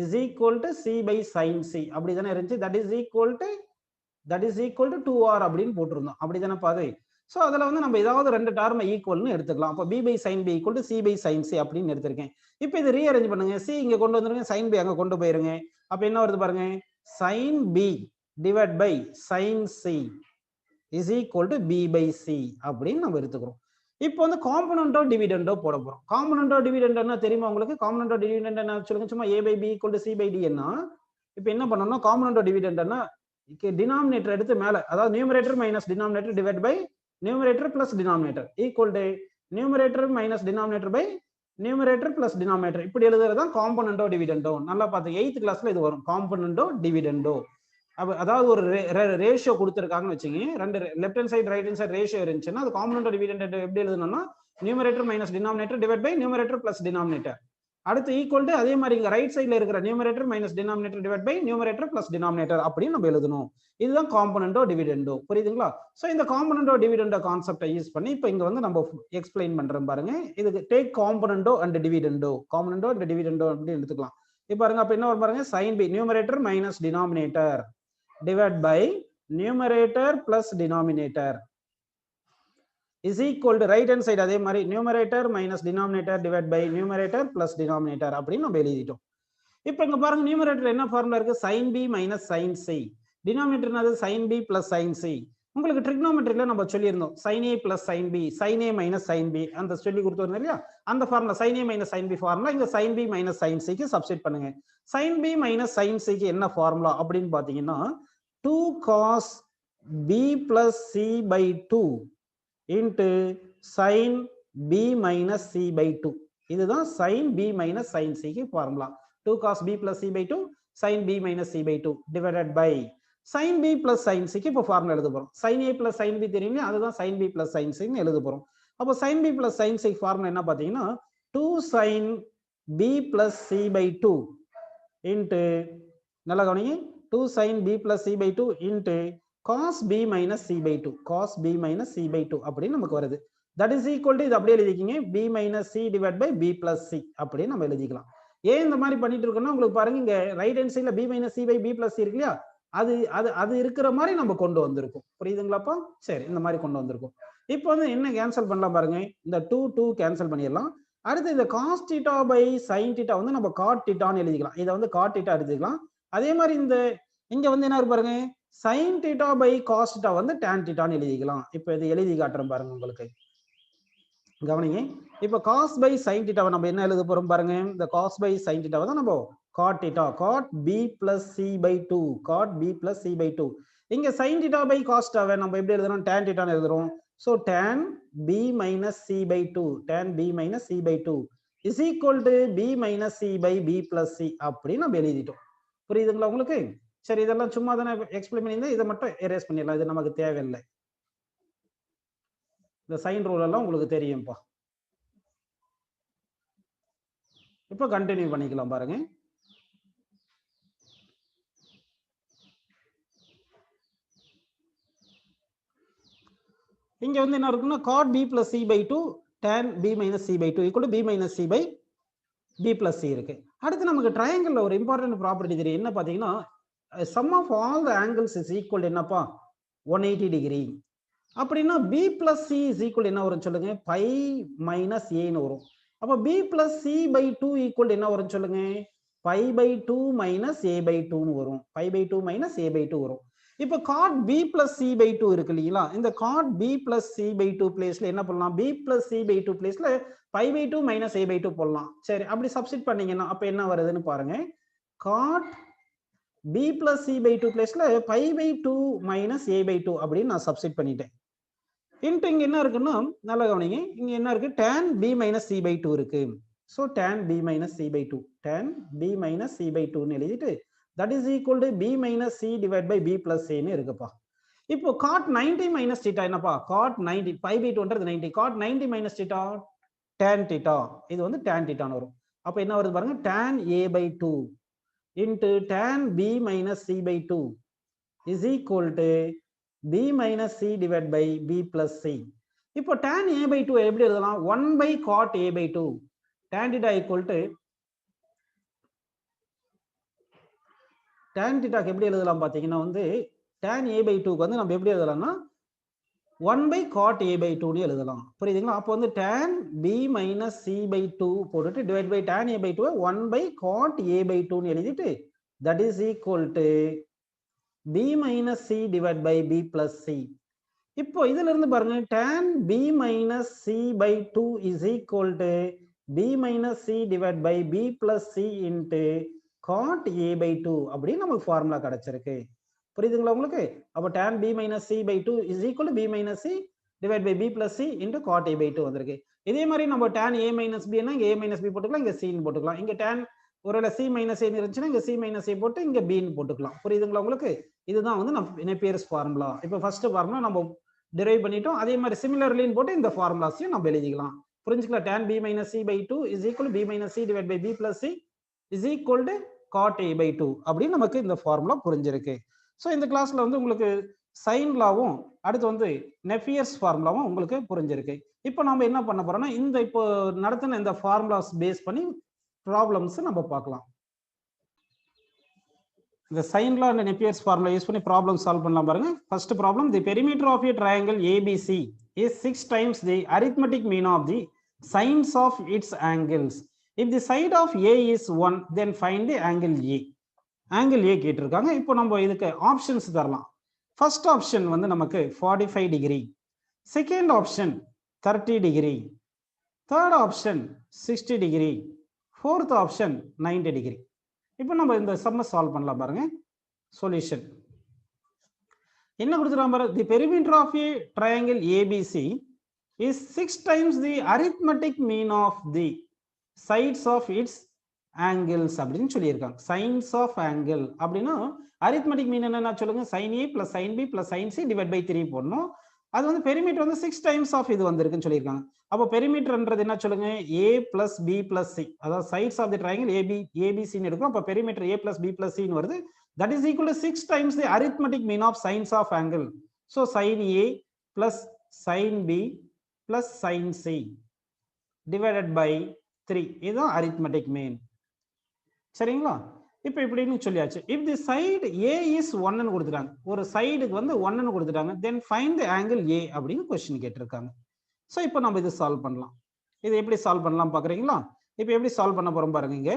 is equal to c by sin c அப்படிதானே இருந்துச்சு. that is equal to 2r அப்படின்னு போட்டிருந்தோம். அப்படிதானே பாது. சோ அதுல வந்து நம்ம ஏதாவது ரெண்டு டேர்மை ஈக்குவல்னு எடுத்துக்கலாம். அப்ப b by sin b equal to c by sin c அப்படின்னு எடுத்திருக்கேன். இப்போ இது ரீஅரேஞ்ச் பண்ணுங்க. c இங்க கொண்டு வந்துருங்க, sin b அங்க கொண்டு போயிருங்க. அப்ப என்ன வருது பாருங்க. sin b divided by sin c is equal to b by c அப்படின்னு நம்ம எடுத்துக்கிறோம். இப்போ வந்து காம்பனண்டோ டிவிடெண்டோ போட போறோம். காம்பனண்டோ டிவிடெண்ட்னா தெரியுமா உங்களுக்கு? காம்பனண்டோ டிவிடெண்ட் என்ன சொல்லுங்க, சும்மா a by b = c by d ன்னா இப்போ என்ன பண்ணனும்னா காம்பனண்டோ டிவிடெண்ட்னா டினாமினேட்டர் எடுத்து மேல, அதாவது numerator minus denominator divide by numerator plus denominator equal to numerator minus denominator by numerator plus denominator. இப்படி எழுதுறது தான் காம்பனண்டோ டிவிடெண்டோ. நல்லா பார்த்து 8th கிளாஸ்ல இது வரும், காம்பனண்டோ டிவிடெண்டோ. அதாவது ஒரு ரேஷியோ கொடுத்துருக்காங்கன்னு வச்சுங்க, ரெண்டு left hand side right hand side ratio இருந்துச்சுன்னா அது காம்பனண்டோ டிவிடெண்ட் எப்படி எழுதணும்னா numerator minus denominator divide by numerator plus denominator. அடுத்து ஈக்குவல் டு அதே மாதிரி இங்க ரைட் சைடுல இருக்கிற numerator minus denominator divide by numerator plus denominator அப்படின்னு நம்ம எழுதணும். இதுதான் காம்பனண்டோ டிவிடெண்டோ. புரியுதுங்களா? சோ இந்த காம்பனண்டோ டிவிடெண்டோ கான்செப்டை யூஸ் பண்ணி இப்போ இங்க வந்து நம்ம எக்ஸ்பிளைன் பண்றோம் பாருங்க. இதுக்கு டேக் காம்பனண்டோ அண்ட் டிவிடெண்டோ, காம்பனண்டோ அண்ட் டிவிடெண்டோ அப்படின்னு எடுத்துக்கலாம். இப்போ பாருங்க, அப்ப என்ன வரும் பாருங்க, sin b numerator minus denominator divided by numerator plus denominator is equal to right hand side அதே மாதிரி numerator minus denominator divided by numerator plus denominator அப்படின்னு நம்ம எழுதிட்டோம். இப்போ இங்க பாருங்க, numerator என்ன ஃபார்முலா இருக்கு, sin b minus sin c, denominator என்னது sin b plus sin c. உங்களுக்கு trigonometryல நம்ம சொல்லியிருந்தோம் sin a plus sin b, sin a minus sin b அந்த சொல்லி கொடுத்தோம் இல்லையா, அந்த formula sin a minus sin b formula இங்க sin b minus sin c க்கு சப்ஸ்டிட் பண்ணுங்க. sin b minus sin c க்கு என்ன ஃபார்முலா அப்படின்னு பாத்தீங்கன்னா 2 cos b plus c by 2 into sin b minus c by 2. இதுதான் sin b minus sin c க்கு formula. 2 cos b plus c by 2 sin b minus c by 2 divided by sin b plus sin c க்கு இப்போ formula எழுத போறோம். sin a plus sin b தெரியுங்க, அதுதான் sin b plus sin c ன்னு எழுத போறோம். அப்போ sin b plus sin c formula என்ன பாத்தீங்கன்னா 2 sin b plus c by 2 into நல்லா கவனிங்க 2 sin b plus c by 2 into cos b minus c by 2, cos b minus c by 2 அப்படின்னு நமக்கு வருது. That is equal to இது அப்படியே எழுதிக்கிங்க b minus c divided by b plus c அப்படின்னு நம்ம எழுதிக்கலாம். ஏன் இந்த மாதிரி பண்ணிட்டு இருக்கோம்னா உங்களுக்கு பாருங்க, இங்க ரைட் ஹேண்ட் சைடுல b minus c by b plus c இருக்கு இல்லையா, அது இருக்கிற மாதிரி நம்ம கொண்டு வந்திருக்கோம். புரியுதுங்களாப்பா? சரி, இந்த மாதிரி கொண்டு வந்திருக்கோம். இப்போ வந்து என்ன கேன்சல் பண்ணலாம் பாருங்க, இந்த 2 கேன்சல் பண்ணிடலாம். அடுத்து இந்த cos theta by sin theta வந்து நம்ம cot theta ன்னு எழுதிக்கலாம். இதை வந்து cot theta எழுதிக்கலாம். அதே மாதிரி இந்த இங்க வந்து என்ன இருக்கு பாருங்க, sin theta by cos theta வந்து tan theta ன்னு எழுதிக்கலாம். இப்போ இது எழுதி காட்டுறேன் பாருங்க உங்களுக்கு, கவனிங்க. இப்போ cos by sin theta நம்ம என்ன எழுத போறோம் பாருங்க, இந்த cos by sin theta வந்து நம்ம cot theta, cot b plus c by 2, cot b plus c by 2. இங்க sin theta by cos theta நம்ம எப்படி எழுதுறோம், tan theta ன்னு எழுதுறோம். So tan b minus c by 2, tan b minus c by 2 is equal to b minus c by b plus c அப்படின்னு நம்ம எழுதிட்டோம். புரியுதுங்களா உங்களுக்கு? சரி, இதெல்லாம் சும்மா தானே எக்ஸ்பிளைன் பண்ணியிருந்தேன், இதை மட்டும் எரேஸ் பண்ணிடலாம், இது நமக்கு தேவையில்லை. இந்த சைன் ரூல் எல்லாம் உங்களுக்கு தெரியும்பா. இப்போ கண்டினியூ பண்ணிக்கலாம் பாருங்க. இங்க வந்து என்ன இருக்குன்னா cot b plus c by 2 tan b minus c by 2 equal to b minus c by b plus c இருக்கு. அடுத்து நமக்கு ட்ரையாங்கிள்ல ஒரு இம்பார்ட்டன்ட் ப்ராப்பர்ட்டி தெரியும், என்ன பாத்தீங்கன்னா sum of all the angles is equal to என்னப்பா 180 degree. அப்படின்னா b plus c is equal to என்ன வரும் சொல்லுங்க, pi minus a ன்னு வரும். அப்ப b plus c by 2 equal to என்ன வரும் சொல்லுங்க, pi by 2 minus a by 2 ன்னு வரும். pi by 2 minus a by 2 வரும். இப்போ cot b plus c by 2 இருக்கு இல்லீங்களா, இந்த cot b plus c by 2 பிளேஸ்ல என்ன பண்ணலாம், b plus c by 2 பிளேஸ்ல pi by 2 minus a by 2 போடலாம். சரி, அப்படி சப்ஸ்டிட் பண்ணீங்கன்னா அப்ப என்ன வருதுன்னு பாருங்க, cot b plus c by 2 பிளேஸ்ல pi by 2 minus a by 2 அப்படின்னு நான் சப்ஸ்டிட் பண்ணிட்டேன். இன்ட்டு இங்க என்ன இருக்குன்னா நல்லா கவனிங்க, இங்க என்ன இருக்கு, tan b minus c by 2 இருக்கு. So tan b minus c by 2, tan b minus c by 2 ன்னு எழுதிட்டு that is equal to b minus c divided by b plus c ன்னு இருக்குப்பா. இப்போ cot 90 minus theta என்னப்பா, cot 90 pi by 2 ன்றது 90, cot 90 minus theta tan theta, இது வந்து tan theta ன்னு வரும். அப்ப என்ன வருது பாருங்க, tan a by 2 into tan b minus c by 2 is equal to b minus c divided by b plus c. இப்போ tan a by 2 எப்படி எழுதலாம், 1 by cot a by 2, tan theta equal to tan theta எப்படி எழுதலாம் பாத்தீங்கன்னா வந்து tan a by 2 வந்து நம்ம எப்படி எழுதலாம்னா 1 by cot a by 2 ன்னு எழுதலாம். புரியுதுங்களா? அப்போ வந்து tan b minus c by 2 போட்டுட்டு divide by tan a by 2 1 by cot a by 2 ன்னு எழுதிட்டு that is equal to b minus c divided by b plus c. இப்போ இதுல இருந்து பாருங்க tan b minus c by 2 is equal to b minus c divided by b plus c into cot a by 2 அப்படின்னு நமக்கு formula கிடைச்சிருக்கு. புரியுதுங்களா உங்களுக்கு? அப்ப tan b minus c by 2 is equal to b minus c divided by b plus c into cot a by 2 வந்திருக்கு. இதே மாதிரி நம்ம tan a minus b னா இங்க a minus b போட்டுக்கலாம், இங்க c ன்னு போட்டுக்கலாம். இங்க tan ஒருவேளை c minus a இருந்துச்சுன்னா இங்க c minus a போட்டு இங்க b ன்னு போட்டுக்கலாம். புரியுதுங்களா உங்களுக்கு? இதுதான் வந்து நம்ம நேப்பியர்ஸ் ஃபார்முலா. இப்போ ஃபர்ஸ்ட் ஃபார்முலா நம்ம டிரைவ் பண்ணிட்டோம். அதே மாதிரி சிமிலர்லின்னு போட்டு இந்த ஃபார்முலாஸையும் நம்ம எழுதிக்கலாம். புரிஞ்சுக்கலாம்? tan b minus c by 2 is equal to b minus c divided by b plus c is equal to cot a by 2 அப்படின்னு நமக்கு இந்த ஃபார்முலா புரிஞ்சிருக்கு. ஸோ இந்த கிளாஸ்ல வந்து உங்களுக்கு சைன் லாவும் அடுத்து வந்து நெஃபியர்ஸ் ஃபார்முலாவும் உங்களுக்கு புரிஞ்சிருக்கு. இப்போ நம்ம என்ன பண்ண போறோம்னா இந்த இப்போ நடத்தின இந்த ஃபார்முலாஸ் பேஸ் பண்ணி ப்ராப்ளம்ஸ் நம்ம பார்க்கலாம். இந்த sine law and Napier's formula use பண்ணி ப்ராப்ளம் சால்வ் பண்ணலாம் பாருங்க. First problem, the perimeter of a triangle ABC is 6 times the arithmetic mean of the sines of its angles. If the side of A is 1, then find the angle A. angle A கேட்டிருக்காங்க. இப்போ நம்ம இதுக்கு options தரலாம். First option வந்து நமக்கு 45 degree, second option 30 degree, third option 60 degree, fourth option 90 degree. இப்போ நம்ம இந்த சம்ம சால்வ் பண்ணலாம் பாருங்க. சொல்யூஷன் என்ன கொடுத்துருக்காங்க பாருங்க. The perimeter of a triangle ABC is 6 times the arithmetic mean of the sides of its angles அப்படின்னு சொல்லியிருக்காங்க. சைன்ஸ் ஆஃப் ஆங்கிள் அப்படின்னா அரித்மெட்டிக் மீன் என்னன்னா சொல்லுங்க, sine A plus sine B plus sine C divide by 3 போடணும். அது வந்து perimeter வந்து 6 times of இது வந்திருக்குன்னு சொல்லியிருக்காங்க. அப்போ பெரிமீட்டர்ன்றது என்ன சொல்லுங்க, a plus B plus C, அதாவது சைட்ஸ் ஆஃப் தி ட்ரையாங்கிள் ஏபிசின்னு எடுக்கும். அப்போ perimeter a plus B plus சின்னு வருது. That is equal to 6 times the arithmetic mean of sines of angle. So sine A plus sine B plus sine C divided by 3, இதுதான் arithmetic mean. சரிங்களா? இப்போ இப்படின்னு சொல்லியாச்சு. If the side A is 1ன்னு கொடுத்துட்டாங்க, ஒரு சைடுக்கு வந்து 1ன்னு கொடுத்துட்டாங்க, தென் ஃபைண்ட் தி ஆங்கிள் ஏ அப்படின்னு கொஸ்டின் கேட்டிருக்காங்க. ஸோ இப்போ நம்ம இது சால்வ் பண்ணலாம். இது எப்படி சால்வ் பண்ணலாம் பார்க்குறீங்களா? இப்போ எப்படி சால்வ் பண்ண போறோம் பாருங்க. இங்கே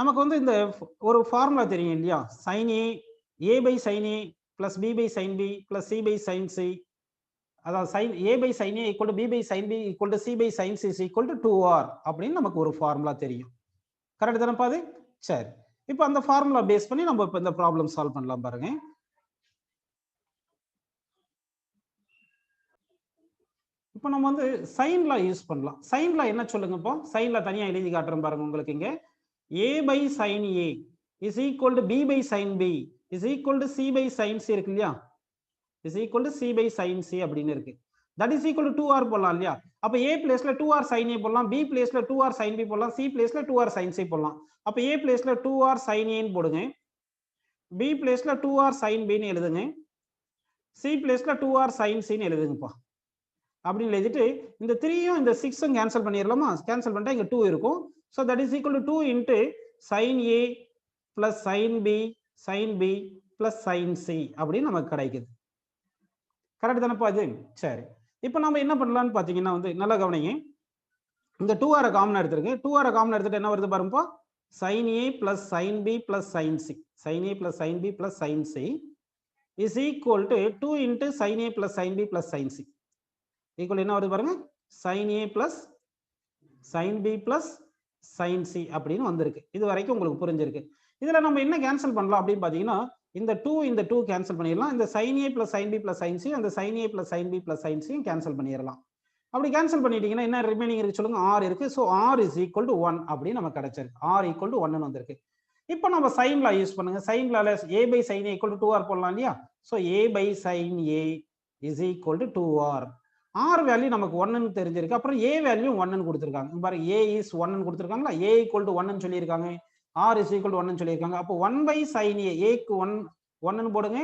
நமக்கு வந்து இந்த ஒரு ஃபார்முலா தெரியும் இல்லையா, sine A by sine A plus B by sine B plus C by sine C, அதாவது sine A by sine A equal to B by sine B equal to C by sine C equal to 2r அப்படின்னு நமக்கு ஒரு formula தெரியும். Correct தானப்பா அது? சரி, இப்போ அந்த ஃபார்முலா பேஸ் பண்ணி நம்ம இப்போ இந்த ப்ராப்ளம் சால்வ் பண்ணலாம் பாருங்க. இப்போ நம்ம வந்து சைன் லா யூஸ் பண்ணலாம். சைன் லா என்ன சொல்லுங்க, இப்போ சைன் லா தனியா எழுதி காட்டுறேன் பாருங்க உங்களுக்கு. இங்க a by sine A is equal to b by sine B is equal to c by sine C இருக்கு இல்லையா, is equal to c by sine C அப்படின்னு இருக்கு. That is equal to 2r போடலாம் இல்லையா. அப்ப a பிளேஸ்ல 2r sin a போடலாம், b பிளேஸ்ல 2r sin b போடலாம், c பிளேஸ்ல 2r sin c போடலாம். அப்ப a பிளேஸ்ல 2r sin a ன்னு போடுங்க, b பிளேஸ்ல 2r sin b ன்னு எழுதுங்க, c பிளேஸ்ல 2r sin c ன்னு எழுதுங்கப்பா. அப்படின்னு எழுதிட்டு இந்த 3யும் இந்த 6ம் கேன்சல் பண்ணிடலாமா? கேன்சல் பண்ணிட்டா இங்க 2 இருக்கும். So that is equal to 2 into sin a plus sin b sin b plus sin c அப்படின்னு நமக்கு கிடைக்குது. கரெக்ட் தானப்பா இது? சரி, இப்போ நம்ம என்ன பண்ணலாம்னு பார்த்தீங்கன்னா வந்து நல்லா கவனிங்க. இந்த 2r காமன் எடுத்துருக்கு. 2r காமன் எடுத்துட்டு என்ன வருது பாருங்கப்பா, sin a plus sin b plus sin c, sin a plus sin b plus sin c is equal to 2 into sin a plus sin b plus sin c equal என்ன வருது பாருங்க, sin a plus sin b plus sin c அப்படின்னு வந்திருக்கு. இது வரைக்கும் உங்களுக்கு புரிஞ்சிருக்கு. இதுல நம்ம என்ன கேன்சல் பண்ணலாம் அப்படின்னு பாத்தீங்கன்னா, இந்த 2 கேன்சல் பண்ணிடலாம். இந்த sin a plus sin b plus sin c, அந்த sin a plus sin b plus sin c cancel பண்ணிடலாம். அப்படி கேன்சல் பண்ணிட்டீங்கன்னா என்ன ரிமைனிங் இருக்கு சொல்லுங்க, r இருக்கு. So r is equal to 1 அப்படின்னு நமக்கு கிடைச்சிருக்கு. r ஈக்குவல் டு 1ன்னு வந்திருக்கு. இப்போ நம்ம சைன் லா யூஸ் பண்ணுங்க. சைன் லால a by sin a equal to 2r போடலாம் இல்லையா. So a by sin a is equal to 2r. r value நமக்கு 1ன்னு தெரிஞ்சிருக்கு. அப்புறம் a வேல்யூ 1ன்னு கொடுத்துருக்காங்க பாருங்க. a இஸ் 1ன்னு கொடுத்துருக்காங்களா, a ஈக்குவல் டு 1ன்னு சொல்லியிருக்காங்க, r இஸ் ஈக்குவல் டு 1ன்னு சொல்லியிருக்காங்க. அப்போ 1 பை sin a, a-க்கு 1ன்னு போடுங்க,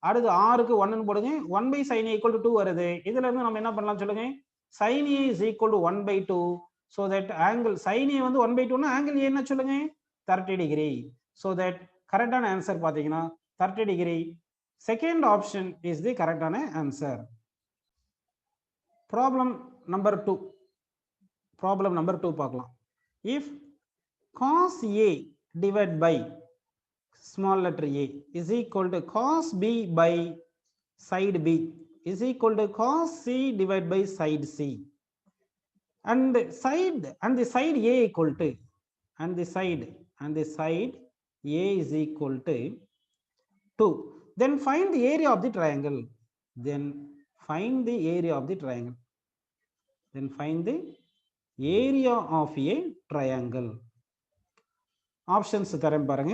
அடுத்து r-க்கு 1ன்னு போடுங்க, 1 by sin a equal to 2 வருது. இதுல இருந்து நம்ம என்ன பண்ணலாம் சொல்லுங்க, sin a is equal to 1 by 2. So that angle sin a வந்து 1 பை 2னா ஆங்கிள் a என்ன சொல்லுங்க, 30 டிகிரி. ஸோ தட் கரெக்டான ஆன்சர் பார்த்தீங்கன்னா 30 degree. Second option is the கரெக்டான answer. Problem number 2. Problem number 2 பார்க்கலாம். If cos a divided by small letter a is equal to cos b by side B is equal to cos C divided by side C, and the side A equal to, and the side A is equal to 2. Then find the area of the triangle. Then find the area of the triangle. Then find the area of a triangle. Options தரேன் பாருங்க.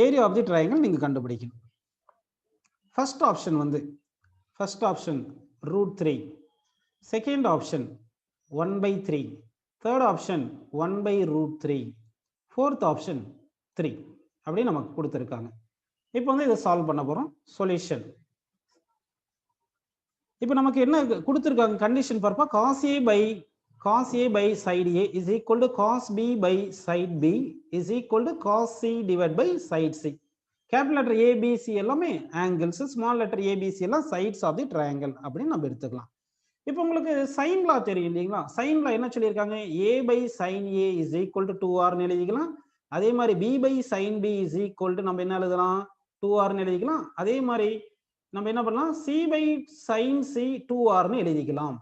Area of the triangle நீங்க கண்டுபிடிக்கணும். First option வந்து, first option root 3. Second option 1 by 3. Third option 1 by root 3. Fourth option 3. அப்படி நமக்கு கொடுத்திருக்காங்க. இப்போ வந்து இதை சால்வ் பண்ண போறோம். சொல்யூஷன். இப்போ நமக்கு என்ன கொடுத்திருக்காங்க கண்டிஷன் பார்ப்பா, cos A by side A is equal to cos B by side B is equal to cos C divided by side C. Capital letter A B C எல்லாமே angles, small letter A B C எல்லாம் sides of the triangle அப்படின்னு நம்ம எடுத்துக்கலாம். இப்போ உங்களுக்கு sin law தெரியும் இல்லைங்களா? sin law என்ன சொல்லியிருக்காங்க? A by sin A is equal to 2R ன்னு எழுதிக்கலாம். அதே மாதிரி B by sin B is equal to நம்ம என்ன எழுதலாம்? 2R ன்னு எழுதிக்கலாம். அதே மாதிரி நம்ம என்ன பண்ணலாம்? C by sin C 2R ன்னு எழுதிக்கலாம்.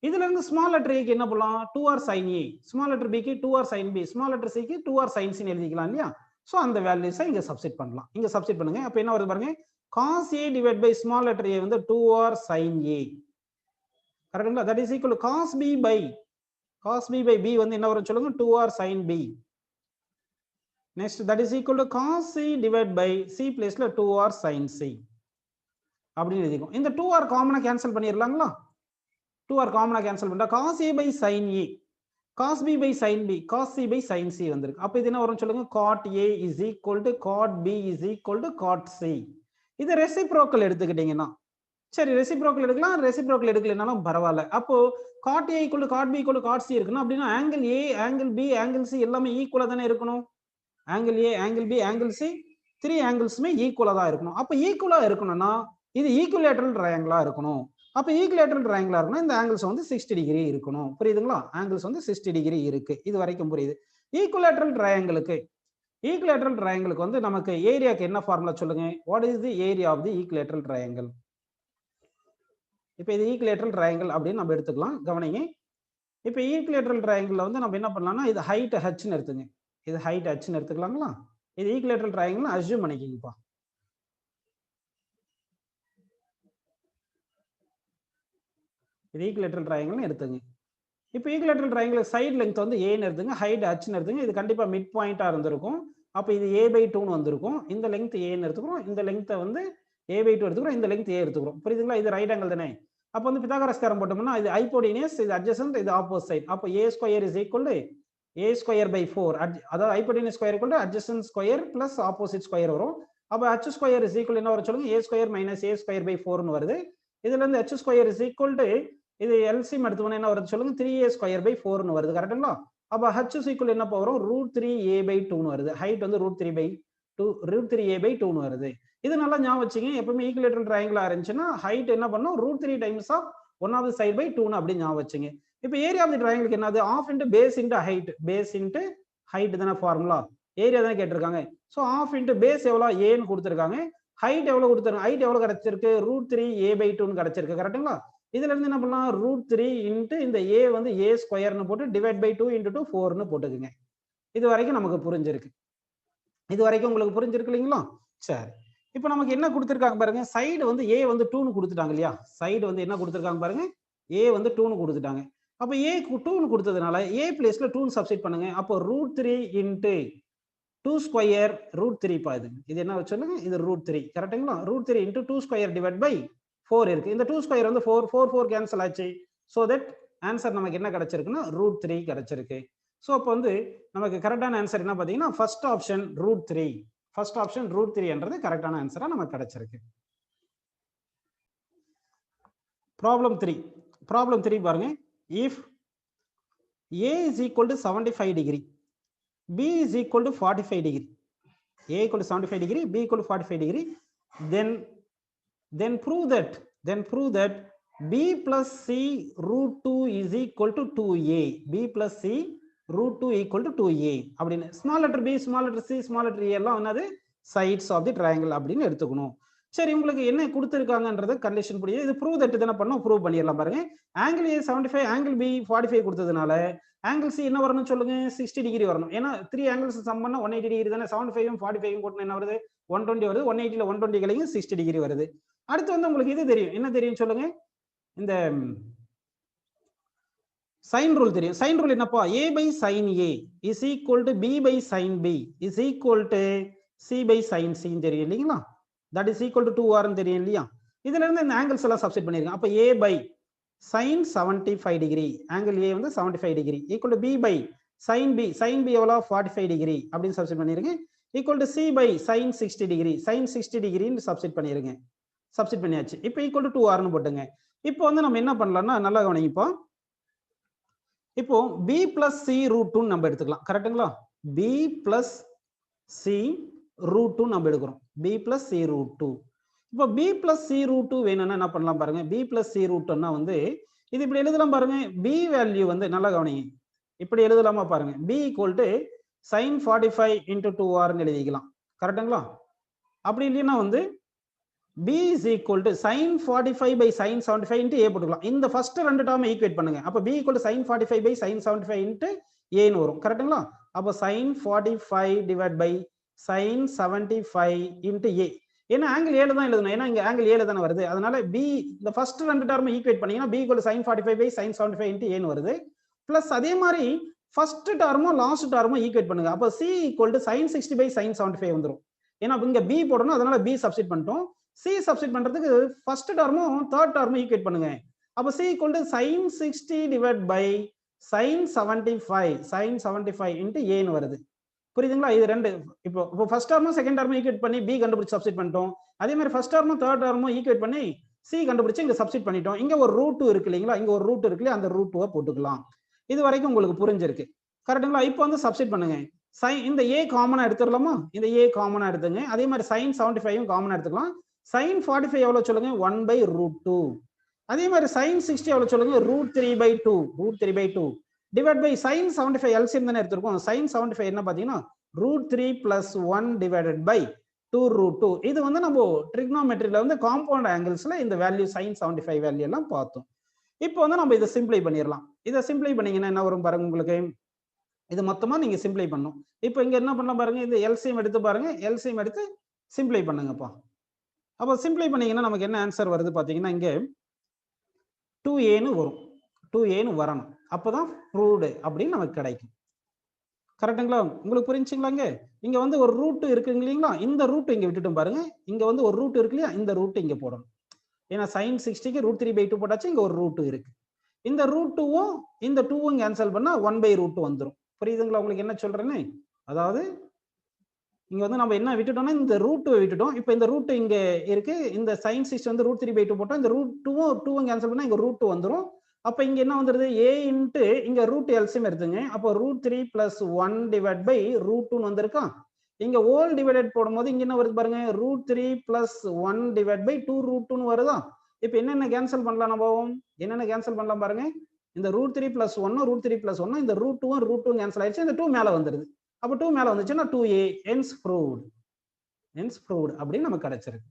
இதுல இருந்து ஸ்மால் லெட்டர் A க்கு என்ன பண்ணலாம்? 2R sin A, small letter B க்கு 2R sin B, small letter C க்கு 2R sin C ன்னு எழுதிக்கலாம் இல்லையா? சோ அந்த வேல்யூஸை இங்க சப்ஸ்டிட் பண்ணலாம். இங்க சப்ஸ்டிட் பண்ணுங்க. அப்ப என்ன வருது பாருங்க, cos A divided by small letter A வந்து 2R sin A. கரெக்ட்டுங்களா? that is equal to cos B by B வந்து என்ன வரும் சொல்லுங்க? 2R sin B. next that is equal to cos C divided by C பிளேஸ்ல 2R sin C அப்படின்னு எழுதிக்கும். இந்த 2R காமனா கேன்சல் பண்ணிரலாங்களா? 2R காமனா கேன்சல் பண்ணா cos A by sin A, cos B by sin B, cos C by sin C வந்திருக்கு. அப்ப இது என்ன வரும் சொல்லுங்க? cot A is equal to cot B is equal to cot C. இது ரெசிப்ரோக்கல் எடுத்துக்கிட்டீங்கன்னா சரி, ரெசிப்ரோக்கல் எடுக்கலாம், ரெசிப்ரோக்கல் எடுக்கலனாலும் பரவாயில்ல. அப்போ cot A equal to cot B equal to cot C இருக்குன்னா அப்படின்னா angle A, angle B, angle C எல்லாமே ஈக்குவலா தானே இருக்கணும். Angle A, angle B, angle C 3 ஆங்கிள்ஸுமே ஈக்குவலா தான் இருக்கணும். அப்ப ஈக்குவலா இருக்கணும்னா இது ஈக்குவலேட்டரல் ட்ரையாங்கிளா இருக்கணும். அப்ப ஈக்குவலேட்டரல் ட்ரையாங்கிளா இருக்கணும், இந்த ஆங்கிள்ஸ் வந்து 60 டிகிரி இருக்கணும். புரியுதுங்களா? ஆங்கிள்ஸ் வந்து 60 டிகிரி இருக்கு. இது வரைக்கும் புரியுது. ஈக்குவலேட்டரல் ட்ரையாங்கிளுக்கு வந்து நமக்கு ஏரியாக்கு என்ன ஃபார்முலா சொல்லுங்க? What is the area of the equilateral triangle? இப்போ இது ஈக்குவலேட்டரல் ட்ரையாங்கிள் அப்படின்னு நம்ம எடுத்துக்கலாம். கவனிங்க. இப்போ ஈக்குவலேட்டரல் ட்ரையாங்கிள்ல வந்து நம்ம என்ன பண்ணலாம்னா இது ஹைட் ஹச்னு எடுத்துங்க. இது ஹைட் ஹச்னு எடுத்துக்கலாங்களா? இது ஈக்குவலேட்டரல் ட்ரையாங்கிள் அஸ்யூம் பண்ணிக்கிங்கப்பா. இது ஈக்குவலேட்டரல் ட்ரையாங்கிள்னு எடுத்துங்க. இப்போ ஈக்குவலேட்டரல் ட்ரையாங்கிள் சைடு லெங்த் வந்து A ன்னு எடுத்துங்க, ஹைட் H ன்னு எடுத்துங்க. இது கண்டிப்பா மிட் பாயிண்டா இருந்திருக்கும். அப்ப இது A/2 ன்னு வந்திருக்கும். இந்த லெங்த் A ன்னு எடுத்துக்கிறோம், இந்த லெங்த்தை வந்து A/2 எடுத்துக்கிறோம், இந்த லெங்த் A எடுத்துக்கிறோம். புரியுதுங்களா? இது ரைட் ஆங்கிள் தானே. அப்ப வந்து பித்தாகரஸ் தியரம் போட்டோம்னா இது ஹைபோடெனியஸ், இது அட்ஜசன்ட், இது ஆப்போசிட். அப்ப A² is equal to A²/4. அதாவது hypotenuse square equal to adjacent square plus opposite square வரும். அப்ப H² is equal என்ன வரும் சொல்லுங்க? A² - A²/4 ன்னு வருது. இதுல இருந்து H² is equal to இது எல்சிஎம் எடுத்துக்கணும், என்ன வருது சொல்லுங்க? 3A² ன்னு வருது. கரெக்ட்டுங்களா? அப்ப H is equal என்ன போறோம்? √3A/2 ன்னு வருது. ஹைட் வந்து √3A/2 ன்னு வருது. இது நல்லா ஞாபகம் வச்சுங்க. எப்பவுமே ஈக்குவலேட்டரல் ட்ரையாங்கிளா இருந்துச்சுன்னா ஹைட் என்ன பண்ணும்? √3 டைம்ஸ் ஆஃப் 1வது சைடு பை 2 ன்னு அப்படி ஞாபகம் வச்சுங்க. இப்போ ஏரியா ஆஃப் தி ட்ரையாங்கிளுக்கு என்னது? Half into base into height. Base into height தானே ஃபார்முலா. ஏரியா தானே கேட்டிருக்காங்க. ஸோ ஆஃப் இன்டு பேஸ் எவ்வளோ? ஏன்னு கொடுத்துருக்காங்க. ஹைட் எவ்வளவு கொடுத்துருக்காங்க? ஹைட் எவ்வளவு கிடைச்சிருக்கு? √3A/2 ன்னு கிடைச்சிருக்கு. கரெக்ட்டுங்களா? இதுல இருந்து என்ன பண்ணலாம்? √3 இன்ட்டு இந்த A வந்து A² போட்டு டிவைட் பை 2 × 2 4ன்னு போட்டுக்குங்க. இது வரைக்கும் நமக்கு புரிஞ்சிருக்கு. இது வரைக்கும் உங்களுக்கு புரிஞ்சிருக்கு இல்லைங்களா? சரி, இப்போ நமக்கு என்ன கொடுத்துருக்காங்க பாருங்க. சைடு வந்து A வந்து 2ன்னு கொடுத்துட்டாங்க இல்லையா? சைடு வந்து என்ன கொடுத்துருக்காங்க பாருங்க. A வந்து 2ன்னு கொடுத்துட்டாங்க. அப்ப A 2ன்னு கொடுத்ததுனால A பிளேஸ்ல 2ன்னு சப்ஸ்டிட் பண்ணுங்க. அப்போ √3 இன்ட்டு 2² √3 பா. இது என்ன சொல்லுங்க? இது √3. கரெக்ட்டுங்களா? √3 இன்ட்டு 2² டிவைட் பை 4 இருக்கு. இந்த 2² வந்து 4 கேன்சல் ஆச்சு. சோ தட் ஆன்சர் நமக்கு என்ன கிடைச்சிருக்குன்னா √3 கிடைச்சிருக்கு. சோ அப்ப வந்து நமக்கு கரெக்டான ஆன்சர் என்ன பாத்தீங்கன்னா ஃபர்ஸ்ட் ஆப்ஷன் √3. ஃபர்ஸ்ட் ஆப்ஷன் √3 என்றது கரெக்டான ஆன்சரா நமக்கு கிடைச்சிருக்கு. ப்ராப்ளம் 3 பாருங்க. If A is equal to 75 degree, B is equal to 45 degree, A equal to 75 degree, B equal to 45 degree, then prove that B plus C √2 is equal to 2A. B plus C √2 equal to 2A அப்படின்னு small letter B, small letter C, small letter A எல்லாம் என்னது? Sides of the triangle அப்படின்னு எடுத்துக்கணும். சரி, உங்களுக்கு என்ன கொடுத்துருக்காங்கன்றது condition புரியுது. இது ப்ரூவ் தட் தானே பண்ணோம், ப்ரூவ் பண்ணிடலாம் பாருங்க. ஆங்கிள் ஏ 75, ஆங்கிள் பி 45 கொடுத்ததுனால ஆங்கிள் சி என்ன வரணும் சொல்லுங்க, 60 டிகிரி வரணும். ஏன்னா 3 ஆங்கிள்ஸ் சம் பண்ணா 180 டிகிரி தானே. 75 45 கூட்டினா என்ன வருது, 120 வருது. 180ல 120 கழிங்க 60 டிகிரி வருது. அடுத்து வந்து உங்களுக்கு இது தெரியும், என்ன தெரியும் சொல்லுங்க, இந்த சைன் ரூல் தெரியும். சைன் ரூல் என்னப்பா, a by sin a is equal to b by sin b is equal to c by sin c தெரியும் இல்லைங்களா. that is equal to 2r தெரியும் இல்லையா. இதுல இருந்து இந்த ஆங்கிள்ஸ் எல்லாம் சப்ஸ்டிட் பண்ணிருக்கேன். அப்ப a by sin 75 degree, angle a வந்து 75 degree equal to b by sin b, sin b எவ்வளவு 45 டிகிரி அப்படின்னு சப்ஸ்டிட் பண்ணிருக்கேன். equal to c by sin 60 degree, sin 60 டிகிரின்னு சப்ஸ்டிட் பண்ணிருக்கேன். சப்ஸ்டிட் பண்ணியாச்சு. இப்போ equal to 2r னு போட்டுங்க. இப்போ வந்து நம்ம என்ன பண்ணலாம்னா, நல்லா கவனிப்போம். இப்போ b plus c root 2 நம்ம எடுத்துக்கலாம். கரெக்ட்டுங்களா. b plus c root 2 நம்ம எடுக்கிறோம். b plus c root 2. இப்போ b plus c root 2 வேணும்னா என்ன பண்ணலாம் பாருங்க. b plus c root 2னா வந்து இது இப்படி எழுதலாம் பாருங்க. b வேல்யூ வந்து நல்லா கவனிங்க. இப்படி எழுதலாமா பாருங்க. b equal to sin 45 into 2r ன்னு எழுதிக்கலாம். கரெக்ட்டுங்களா. அப்படி இல்லைன்னா வந்து b is equal to sin 45 by sin 75 into a போட்டுக்கலாம். இந்த ஃபர்ஸ்ட் ரெண்டு டேர்மை ஈக்குவேட் பண்ணுங்க. அப்ப b equal to sin 45 by sin 75 into a ன்னு வரும். கரெக்ட்டுங்களா. அப்ப sin 45 divided by sin 75 into a. ஏன்னா ஆங்கிள் 7 தான் எழுதணும். ஏன்னா இங்க ஆங்கிள் 7 தான வருது. அதனால b இந்த ஃபர்ஸ்ட் ரெண்டு டேர்மை ஈக்குவேட் பண்ணீங்கன்னா b equal to sin 45 by sin 75 into a ன்னு வருது. பிளஸ் அதே மாதிரி ஃபர்ஸ்ட் டேர்மும் லாஸ்ட் டேர்மும் ஈக்குவேட் பண்ணுங்க. அப்ப c equal to sin 60 by sin 75 வந்துரும். ஏன்னா இங்க b போடணும், அதனால b சப்ஸ்டிட் பண்ணிட்டோம். c சப்ஸ்டிட் பண்றதுக்கு ஃபர்ஸ்ட் டேர்மும் தேர்ட் டேர்மும் ஈக்குவேட் பண்ணுங்க. அப்ப c equal to sin 60 divided by sin 75 into a ன்னு வருது. புரியுதுங்களா. இது ரெண்டு இப்போ ஃபர்ஸ்ட் டேர்மும் செகண்ட் டேர்மும் ஈக்குவேட் பண்ணி b கண்டுபிடிச்சு சப்ஸ்டிட் பண்ணிட்டோம். அதே மாதிரி ஃபர்ஸ்ட் டேர்மும் தேர்ட் டேர்மும் ஈக்குவேட் பண்ணி c கண்டுபிடிச்சு இங்க சப்ஸ்டிட் பண்ணிட்டோம். இங்க ஒரு ரூட் 2 இருக்கு இல்லீங்களா, இங்க ஒரு ரூட் இருக்கு, அந்த ரூட் 2 போட்டுக்கலாம். இது வரைக்கும் உங்களுக்கு புரிஞ்சிருக்கு. கரெக்ட்டுங்களா. இப்போ வந்து சப்ஸ்டிட் பண்ணுங்க. இந்த a காமனா எடுத்துடலாமா. இந்த a காமனா எடுத்துங்க. அதே மாதிரி sin 75 காமனா எடுத்துக்கலாம். sin 45 எவ்வளவு சொல்லுங்க, 1 by root 2. அதே மாதிரி sin 60 எவ்வளவு சொல்லுங்க, root 3 by 2 divide by sin 75 LCM தானே எடுத்திருக்கோம். sin 75 என்ன பாத்தீங்கன்னா root 3 plus 1 divided by 2 root 2. இது வந்து நம்ம ட்ரிக்னோமெட்ரியில வந்து காம்பவுண்ட் ஆங்கிள்ஸ்ல இந்த வேல்யூ sin 75 வேல்யூ எல்லாம் பார்த்தோம். இப்போ வந்து நம்ம இதை சிம்பிளை பண்ணிடலாம். இதை சிம்பிளை பண்ணீங்கன்னா என்ன வரும் பாருங்க உங்களுக்கு. இது மொத்தமா நீங்க சிம்பிளை பண்ணணும். இப்போ இங்க என்ன பண்ணலாம் பாருங்க, இது எல்சிஎம் எடுத்து பாருங்க, எல்சிஎம் எடுத்து சிம்பிளை பண்ணுங்கப்பா. அப்போ சிம்பிளை பண்ணீங்கன்னா நமக்கு என்ன ஆன்சர் வருது பாத்தீங்கன்னா, இங்க 2a ன்னு வரும். 2a ன்னு வரணும். அப்பதான் ப்ரூவ்டு அப்படின்னு நமக்கு கிடைக்கும். கரெக்ட்டுங்களா. உங்களுக்கு புரிஞ்சுங்களாங்க. இங்க வந்து ஒரு ரூட் இருக்குங்க இல்லைங்களா, இந்த ரூட் இங்க விட்டுட்டும் பாருங்க. இங்க வந்து ஒரு ரூட் இருக்கு இல்லையா, இந்த ரூட் இங்க போடணும். ஏன்னா sin 60க்கு root 3 by 2 போட்டாச்சு, இங்க ஒரு ரூட் இருக்கு. இந்த ரூட் 2வும் இந்த 2வும் கேன்சல் பண்ணா 1 by root 2 வந்துரும். புரியுதுங்களா உங்களுக்கு என்ன சொல்றேன்னு. அதாவது இங்க வந்து நம்ம என்ன விட்டுட்டோம்னா இந்த ரூட் விட்டுட்டோம். இப்போ இந்த ரூட் இங்க இருக்கு. இந்த sin 60 வந்து root 3 by 2 போட்டா இந்த ரூட் 2வும் கேன்சல் பண்ணா இங்க ரூட் 2 வந்துரும். அப்ப இங்க என்ன வந்துருது, a இன்டு இங்க ரூட் எல்சிஎம் எடுத்துங்க. அப்போ root 3 plus 1 divided by root 2 ன்னு வந்திருக்கா. இங்க ஹோல் டிவைடட் போடும்போது இங்க என்ன வருது பாருங்க, root 3 plus 1 divided by 2 root 2 ன்னு வருதா. இப்போ என்னென்ன கேன்சல் பண்ணலாம் நம்ம, என்னென்ன கேன்சல் பண்ணலாம் பாருங்க. இந்த root 3 plus 1 root 3 plus 1 இந்த root 2 கேன்சல் ஆயிடுச்சு. இந்த 2 மேல வந்துருது. அப்ப 2 மேல வந்துச்சுன்னா 2a hence proved அப்படின்னு நமக்கு கிடைச்சிருக்கு.